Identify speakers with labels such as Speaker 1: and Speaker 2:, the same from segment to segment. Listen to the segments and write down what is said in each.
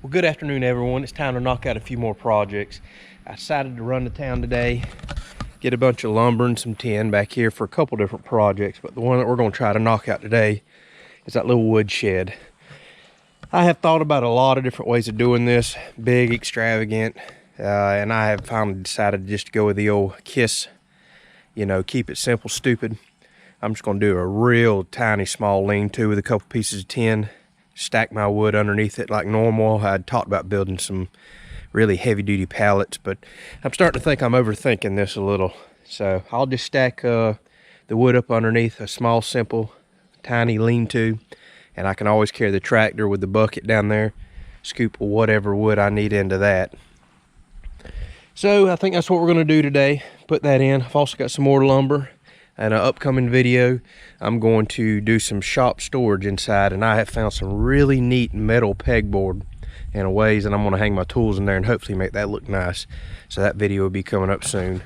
Speaker 1: Well, good afternoon, everyone. It's time to knock out a few more projects. I decided to run to town today, get a bunch of lumber and some tin back here for a couple different projects, but the one that we're going to try to knock out today is that little wood shed. I have thought about a lot of different ways of doing this, big, extravagant, and I have finally decided just to go with the old KISS, keep it simple, stupid. I'm just going to do a real tiny, small lean-to with a couple pieces of tin, stack my wood underneath it like normal. I'd talked about building some really heavy-duty pallets, but I'm starting to think I'm overthinking this a little. So I'll just stack the wood up underneath a small, simple, tiny lean-to, and I can always carry the tractor with the bucket down there, scoop whatever wood I need into that. So I think that's what we're going to do today, put that in. I've also got some more lumber. In an upcoming video, I'm going to do some shop storage inside, and I have found some really neat metal pegboard and ways, and I'm going to hang my tools in there and hopefully make that look nice. So that video will be coming up soon.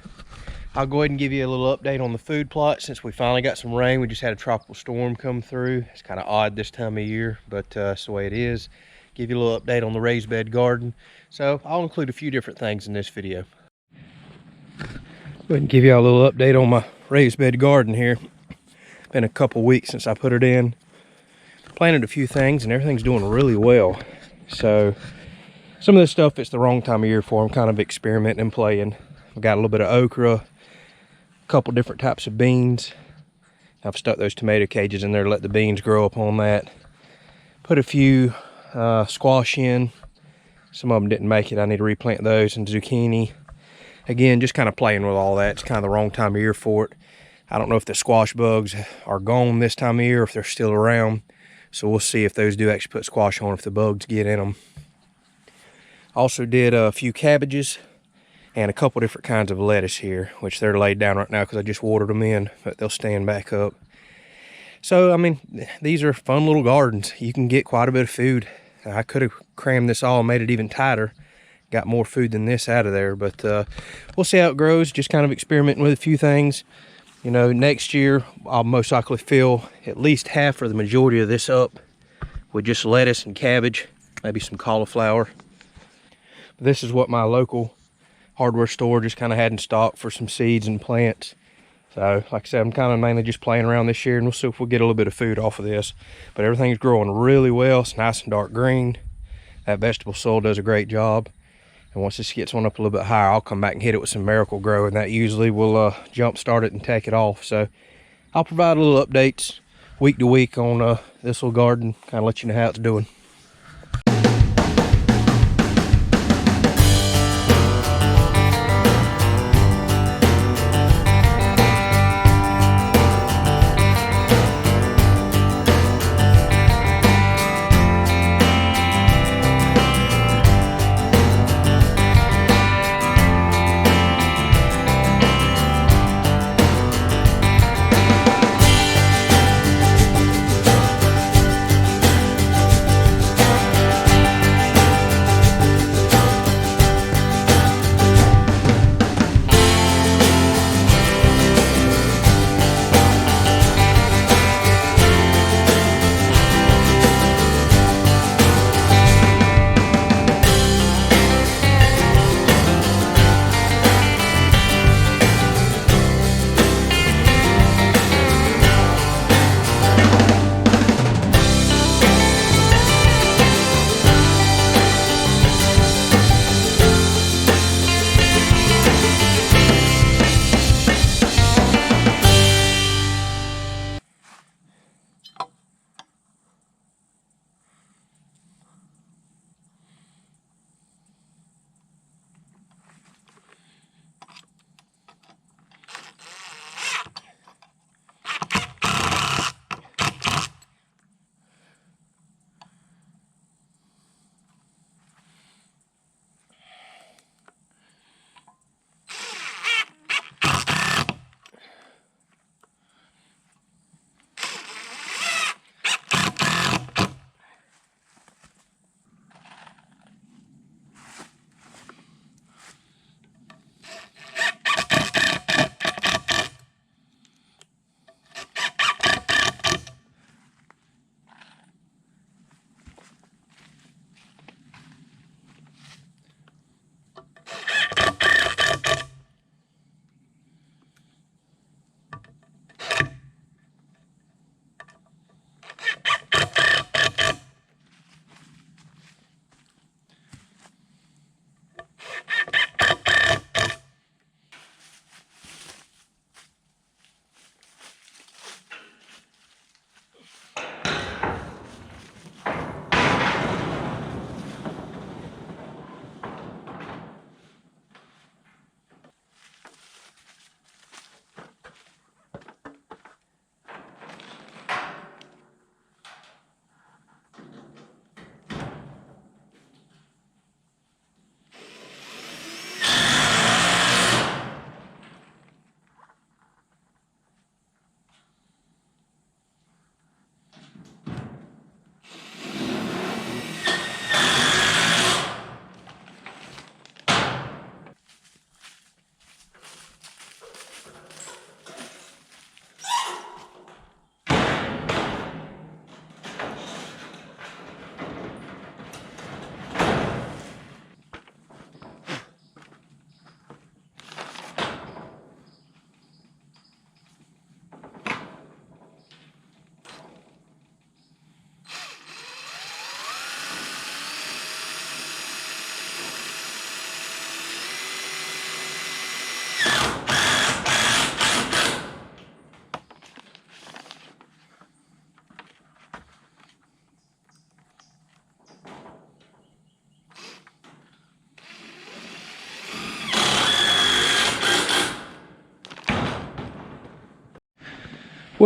Speaker 1: I'll go ahead and give you a little update on the food plot since we finally got some rain. We just had a tropical storm come through. It's kind of odd this time of year, but it's the way it is. Give you a little update on the raised bed garden. So I'll include a few different things in this video. Go ahead and give you a little update on my raised bed garden here. Been a couple weeks since I put it in. Planted a few things and everything's doing really well. So some of this stuff, it's the wrong time of year for. I'm kind of experimenting and playing. I've got a little bit of okra, a couple different types of beans. I've stuck those tomato cages in there to let the beans grow up on that. Put a few squash in. Some of them didn't make it. I need to replant those, and zucchini. Again, just kind of playing with all that. It's kind of the wrong time of year for it. I don't know if the squash bugs are gone this time of year, or if they're still around. So we'll see if those do actually put squash on, if the bugs get in them. Also did a few cabbages and a couple different kinds of lettuce here, which they're laid down right now because I just watered them in, but they'll stand back up. So, I mean, these are fun little gardens. You can get quite a bit of food. I could have crammed this all and made it even tighter. Got more food than this out of there, but we'll see how it grows. Just kind of experimenting with a few things. Next year I'll most likely fill at least half or the majority of this up with just lettuce and cabbage, maybe some cauliflower. This is what my local hardware store just kind of had in stock for some seeds and plants. So like I said, I'm kind of mainly just playing around this year, and we'll see if we'll get a little bit of food off of this. But everything's growing really well. It's nice and dark green. That vegetable soil does a great job. And once this gets one up a little bit higher, I'll come back and hit it with some Miracle Grow, and that usually will jump start it and take it off. So I'll provide a little updates week to week on this little garden, kind of let you know how it's doing.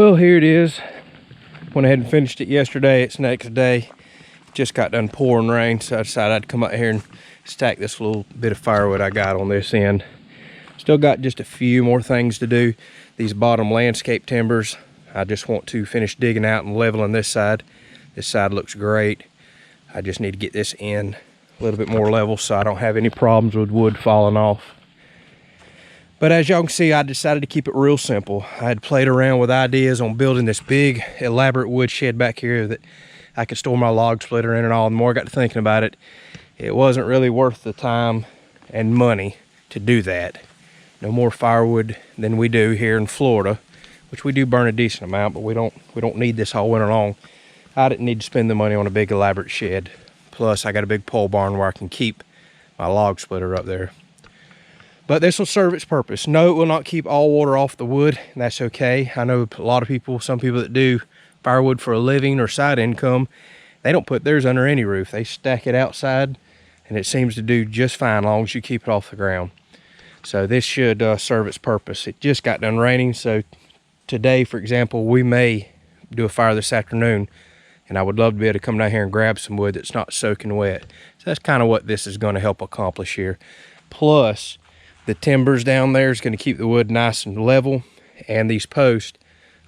Speaker 1: Well, here it is. Went ahead and finished it yesterday. It's next day. Just got done pouring rain, so I decided I'd come out here and stack this little bit of firewood I got on this end. Still got just a few more things to do. These bottom landscape timbers, I just want to finish digging out and leveling this side. This side looks great. I just need to get this in a little bit more level so I don't have any problems with wood falling off. But as y'all can see, I decided to keep it real simple. I had played around with ideas on building this big, elaborate wood shed back here that I could store my log splitter in and all. The more I got to thinking about it, it wasn't really worth the time and money to do that. No more firewood than we do here in Florida, which we do burn a decent amount, but we don't need this all winter long. I didn't need to spend the money on a big elaborate shed. Plus, I got a big pole barn where I can keep my log splitter up there. But this will serve its purpose. No, it will not keep all water off the wood, and that's okay. I know a lot of people, some people that do firewood for a living or side income, they don't put theirs under any roof. They stack it outside, and it seems to do just fine as long as you keep it off the ground. So this should serve its purpose. It just got done raining, so today, for example, we may do a fire this afternoon, and I would love to be able to come down here and grab some wood that's not soaking wet. So that's kind of what this is going to help accomplish here. Plus, the timbers down there is going to keep the wood nice and level, and these posts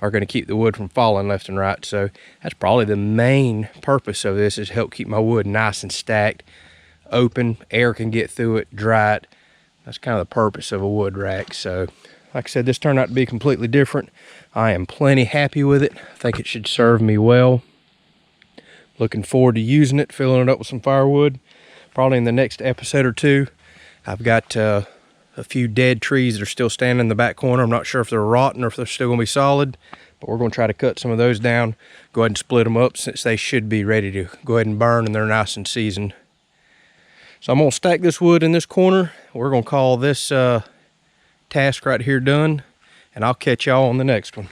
Speaker 1: are going to keep the wood from falling left and right. So that's probably the main purpose of this, is help keep my wood nice and stacked, open, air can get through it, dry it. That's kind of the purpose of a wood rack. So like I said, this turned out to be completely different. I am plenty happy with it. I think it should serve me well. Looking forward to using it, filling it up with some firewood. Probably in the next episode or two. I've got a few dead trees that are still standing in the back corner. I'm not sure if they're rotten or if they're still going to be solid, but we're going to try to cut some of those down, go ahead and split them up, since they should be ready to go ahead and burn and they're nice and seasoned. So I'm going to stack this wood in this corner. We're going to call this task right here done, and I'll catch y'all on the next one.